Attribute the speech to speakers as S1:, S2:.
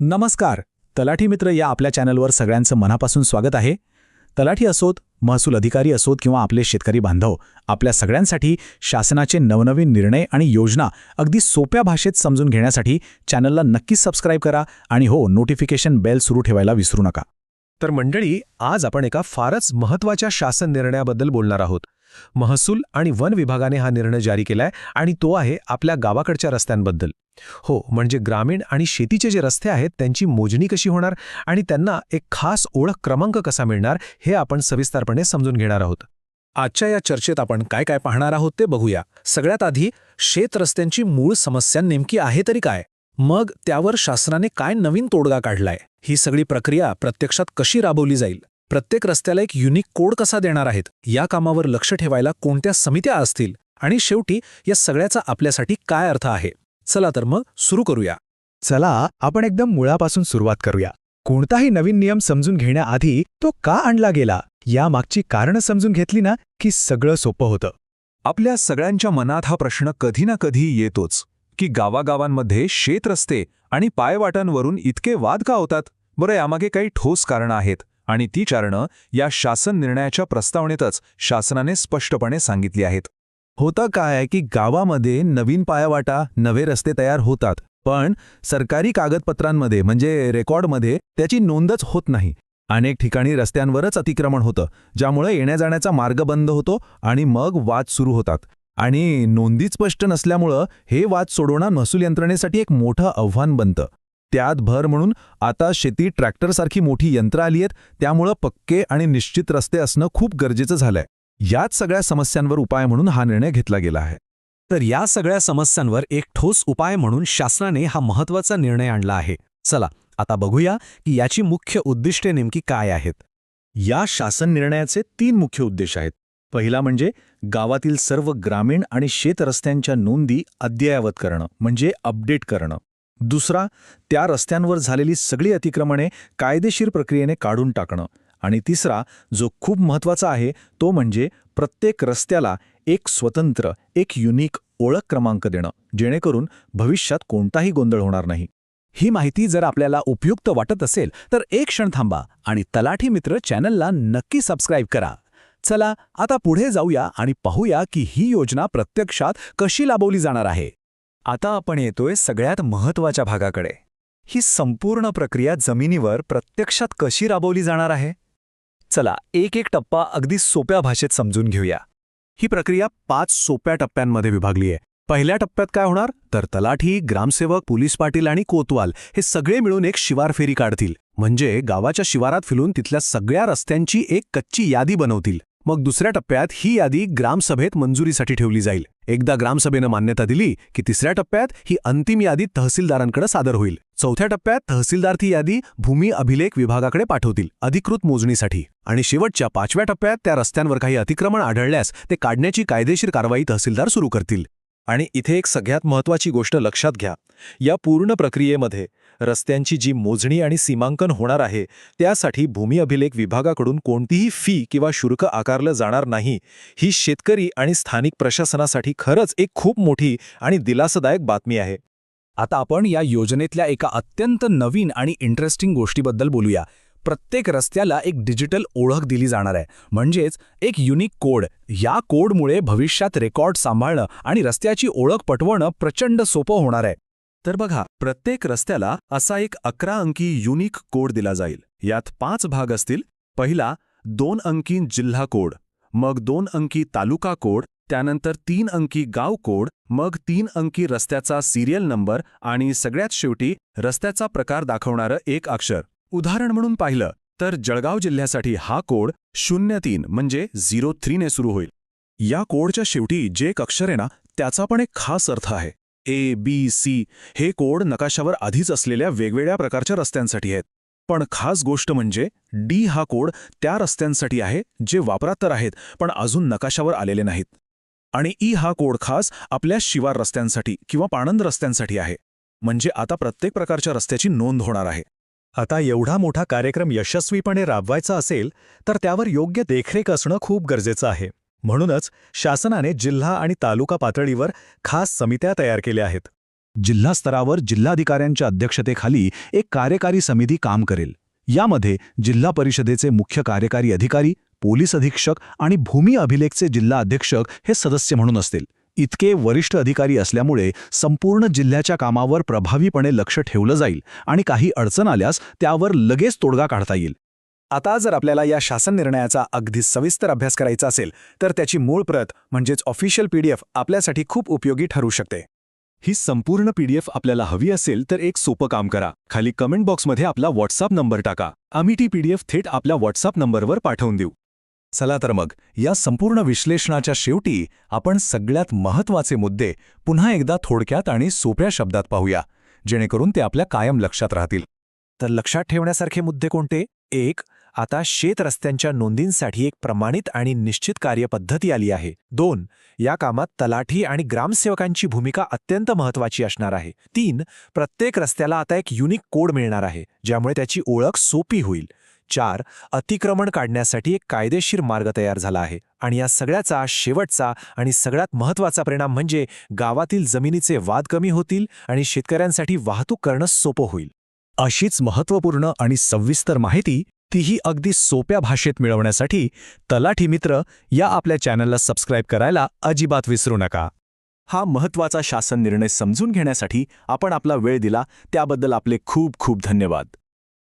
S1: नमस्कार. तलाठी मित्र या आपल्या चॅनलवर सगळ्यांचं मनापासून स्वागत आहे. तलाठी असोत, महसूल अधिकारी असोत किंवा आपले शेतकरी बांधव, आपल्या सगळ्यांसाठी शासनाचे नवनवीन निर्णय आणि योजना अगदी सोप्या भाषेत समजून घेण्यासाठी चॅनलला नक्कीच सबस्क्राईब करा आणि हो, नोटिफिकेशन बेल सुरू ठेवायला विसरू नका.
S2: तर मंडळी, आज आपण एका फारच महत्त्वाच्या शासन निर्णयाबद्दल बोलणार आहोत. महसूल आणि वन विभागाने हा निर्णय जारी केलाय आणि तो आहे आपल्या गावाकडच्या रस्त्यांबद्दल. हो, म्हणजे ग्रामीण आणि शेतीचे जे रस्ते आहेत त्यांची मोजणी कशी होणार आणि त्यांना एक खास ओळख क्रमांक कसा मिळणार हे आपण सविस्तरपणे समजून घेणार आहोत.
S1: आजच्या या चर्चेत आपण काय काय पाहणार आहोत ते बघूया. सगळ्यात आधी शेत रस्त्यांची मूळ समस्या नेमकी आहे तरी काय, मग त्यावर शासनाने काय नवीन तोडगा काढलाय, ही सगळी प्रक्रिया प्रत्यक्षात कशी राबवली जाईल, प्रत्येक रस्त्याला एक युनिक कोड कसा देणार आहेत, या कामावर लक्ष ठेवायला कोणत्या समित्या असतील आणि शेवटी या सगळ्याचा आपल्यासाठी काय अर्थ आहे. चला तर मग सुरू करूया.
S2: चला, आपण एकदम मुळापासून सुरुवात करूया. कोणताही नवीन नियम समजून घेण्याआधी तो का आणला गेला यामागची कारणं समजून घेतली ना की सगळं सोपं होतं.
S3: आपल्या सगळ्यांच्या मनात हा प्रश्न कधी ना कधी येतोच की गावागावांमध्ये शेतरस्ते आणि पायवाटांवरून इतके वाद का होतात. बरं, यामागे काही ठोस कारणं आहेत आणि ती कारणं या शासन निर्णयाच्या प्रस्तावनेतच शासनाने स्पष्टपणे सांगितली आहेत.
S2: होतं काय की गावामध्ये नवीन पायवाटा, नवे रस्ते तयार होतात, पण सरकारी कागदपत्रांमध्ये म्हणजे रेकॉर्डमध्ये त्याची नोंदच होत नाही. अनेक ठिकाणी रस्त्यांवरच अतिक्रमण होतं, ज्यामुळे येण्या-जाण्याचा मार्ग बंद होतो आणि मग वाद सुरू होतात. आणि नोंदीच स्पष्ट नसल्यामुळं हे वाद सोडवणं महसूल यंत्रणेसाठी एक मोठं आव्हान बनतं. त्यात भर म्हणून आता शेती ट्रॅक्टरसारखी मोठी यंत्र आली आहेत, त्यामुळं पक्के आणि निश्चित रस्ते असणं खूप गरजेचं झालंय. याच सगळ्या समस्यांवर उपाय म्हणून हा निर्णय घेतला गेला आहे.
S1: तर या सगळ्या समस्यांवर एक ठोस उपाय म्हणून शासनाने हा महत्त्वाचा निर्णय आणला आहे. चला आता बघूया की याची मुख्य उद्दिष्टे नेमकी काय आहेत. या शासन निर्णयाचे 3 मुख्य उद्देश आहेत. पहिला म्हणजे गावातील सर्व ग्रामीण आणि शेत रस्त्यांच्या नोंदी अद्ययावत करणं, म्हणजे अपडेट करणं. दुसरा, त्या रस्त्यांवर झालेली सगळी अतिक्रमणे कायदेशीर प्रक्रियेने काढून टाकणं. आणि तिसरा, जो खूप महत्त्वाचा आहे, तो म्हणजे प्रत्येक रस्त्याला एक स्वतंत्र, एक युनिक ओळख क्रमांक देणं, जेणेकरून भविष्यात कोणताही गोंधळ होणार नाही. ही माहिती जर आपल्याला उपयुक्त वाटत असेल तर एक क्षण थांबा आणि तलाठी मित्र चॅनलला नक्की सबस्क्राईब करा. चला आता पुढे जाऊया आणि पाहूया की ही योजना प्रत्यक्षात कशी राबवली जाणार आहे. आता आपण येतोय सगळ्यात महत्त्वाच्या भागाकडे. ही संपूर्ण प्रक्रिया जमिनीवर प्रत्यक्षात कशी राबवली जाणार आहे. चला एक एक टप्पा अगदी सोप्या भाषेत समजून घेऊया. ही प्रक्रिया 5 सोप्या टप्प्यांमध्ये विभागली आहे. पहिल्या टप्प्यात काय होणार तर तलाठी, ग्रामसेवक, पोलीस पाटील आणि कोतवाल हे सगळे मिळून एक शिवार फेरी काढतील, म्हणजे गावाच्या शिवारात फिरून तिथल्या सगळ्या रस्त्यांची एक कच्ची यादी बनवतील. मग दुसऱ्या टप्प्यात ही यादी ग्रामसभेत मंजुरीसाठी ठेवली जाईल. एकदा ग्रामसभेनं मान्यता दिली की तिसऱ्या टप्प्यात ही अंतिम यादी तहसीलदारांकडे सादर होईल. चौथ्या टप्प्यात तहसीलदार ती यादी भूमी अभिलेख विभागाकडे पाठवतील अधिकृत मोजणीसाठी. आणि शेवटच्या 5व्या टप्प्यात त्या रस्त्यांवर काही अतिक्रमण आढळल्यास ते काढण्याची कायदेशीर कारवाई तहसीलदार सुरू करतील. आणि इथे एक सगळ्यात महत्त्वाची गोष्ट लक्षात घ्या. या पूर्ण प्रक्रियेमध्ये रस्त्यांची जी मोजणी आणि सीमांकन होणार आहे त्यासाठी भूमी अभिलेख विभागाकडून कोणतीही फी किंवा शुल्क आकारलं जाणार नाही. ही शेतकरी आणि स्थानिक प्रशासनासाठी खरंच एक खूप मोठी आणि दिलासादायक बातमी आहे. आता आपण या योजनेतल्या एका अत्यंत नवीन आणि इंटरेस्टिंग गोष्टीबद्दल बोलूया. प्रत्येक रस्त्याला एक डिजिटल ओळख दिली जाणार आहे, म्हणजेच एक युनिक कोड. या कोडमुळे भविष्यात रेकॉर्ड सांभाळणं आणि रस्त्याची ओळख पटवणं प्रचंड सोपं होणार आहे. तर बघा, प्रत्येक रस्त्याला असा एक 11 अंकी युनिक कोड दिला जाईल. यात 5 भाग असतील. पहिला 2 अंकी जिल्हा कोड, मग 2 अंकी तालुका कोड, त्यानंतर 3 अंकी गाव कोड, मग 3 अंकी रस्त्याचा सिरियल नंबर आणि सगळ्यात शेवटी रस्त्याचा प्रकार दाखवणारं एक अक्षर. उदाहरण म्हणून पाहिलं तर जळगाव जिल्ह्यासाठी हा कोड 03 म्हणजे 03 ने सुरू होईल. या कोडच्या शेवटी जे एक अक्षर आहे ना, त्याचा पण एक खास अर्थ आहे. ABC हे कोड नकाशावर आधीच असलेल्या वेगवेगळ्या प्रकारच्या रस्त्यांसाठी आहेत. पण खास गोष्ट म्हणजे D हा कोड त्या रस्त्यांसाठी आहे जे वापरात तर आहेत पण अजून नकाशावर आलेले नाहीत. आणि E हा कोड खास आपल्या शिवार रस्त्यांसाठी किंवा पाणंद रस्त्यांसाठी आहे. म्हणजे आता प्रत्येक प्रकारच्या रस्त्याची नोंद होणार आहे. आता एवढा मोठा कार्यक्रम यशस्वीपणे राबवायचा असेल तर त्यावर योग्य देखरेख असणं खूप गरजेचं आहे. म्हणूनच शासनाने जिल्हा आणि तालुका पातळीवर खास समित्या तयार केल्या आहेत. जिल्हा स्तरावर जिल्हाधिकाऱ्यांच्या अध्यक्षतेखाली एक कार्यकारी समिती काम करेल. यामध्ये जिल्हा परिषदेचे मुख्य कार्यकारी अधिकारी, पोलीस अधीक्षक आणि भूमी अभिलेखचे जिल्हा अधीक्षक हे सदस्य म्हणून असतील. इतके वरिष्ठ अधिकारी असल्यामुळे संपूर्ण जिल्ह्याच्या कामावर प्रभावीपणे लक्ष ठेवलं जाईल आणि काही अडचण आल्यास त्यावर लगेच तोडगा काढता येईल. आता जर आपल्याला या शासन निर्णयाचा अगदी सविस्तर अभ्यास करायचा असेल तर त्याची मूळ प्रत म्हणजेच ऑफिशियल PDF आपल्यासाठी खूप उपयोगी ठरू शकते. ही संपूर्ण PDF आपल्याला हवी असेल तर एक सोपं काम करा. खाली कमेंट बॉक्समध्ये आपला व्हॉट्सअप नंबर टाका. आम्ही ती PDF थेट आपल्या व्हॉट्सअप नंबरवर पाठवून देऊ. चला तर मग या संपूर्ण विश्लेषणाच्या शेवटी आपण सगळ्यात महत्त्वाचे मुद्दे पुन्हा एकदा थोडक्यात आणि सोप्या शब्दात पाहूया, जेणेकरून ते आपल्या कायम लक्षात राहतील. तर लक्षात ठेवण्यासारखे मुद्दे कोणते? 1. आता शेत रस्त्यांच्या नोंदींसाठी एक प्रमाणित आणि निश्चित कार्यपद्धती आली आहे. 2. या कामात तलाठी आणि ग्रामसेवकांची भूमिका अत्यंत महत्त्वाची असणार आहे. 3. प्रत्येक रस्त्याला आता एक युनिक कोड मिळणार आहे, ज्यामुळे त्याची ओळख सोपी होईल. 4. अतिक्रमण काढण्यासाठी एक कायदेशीर मार्ग तयार झाला आहे. आणि या सगळ्याचा शेवटचा आणि सगळ्यात महत्त्वाचा परिणाम म्हणजे गावातील जमिनीचे वाद कमी होतील आणि शेतकऱ्यांसाठी वाहतूक करणं सोपं होईल. अशीच महत्त्वपूर्ण आणि सविस्तर माहिती, तीही अगदी सोप्या भाषेत मिळवण्यासाठी तलाठी मित्र या आपल्या चॅनलला सबस्क्राईब करायला अजिबात विसरू नका. हा महत्त्वाचा शासन निर्णय समजून घेण्यासाठी आपण आपला वेळ दिला त्याबद्दल आपले खूप खूप धन्यवाद.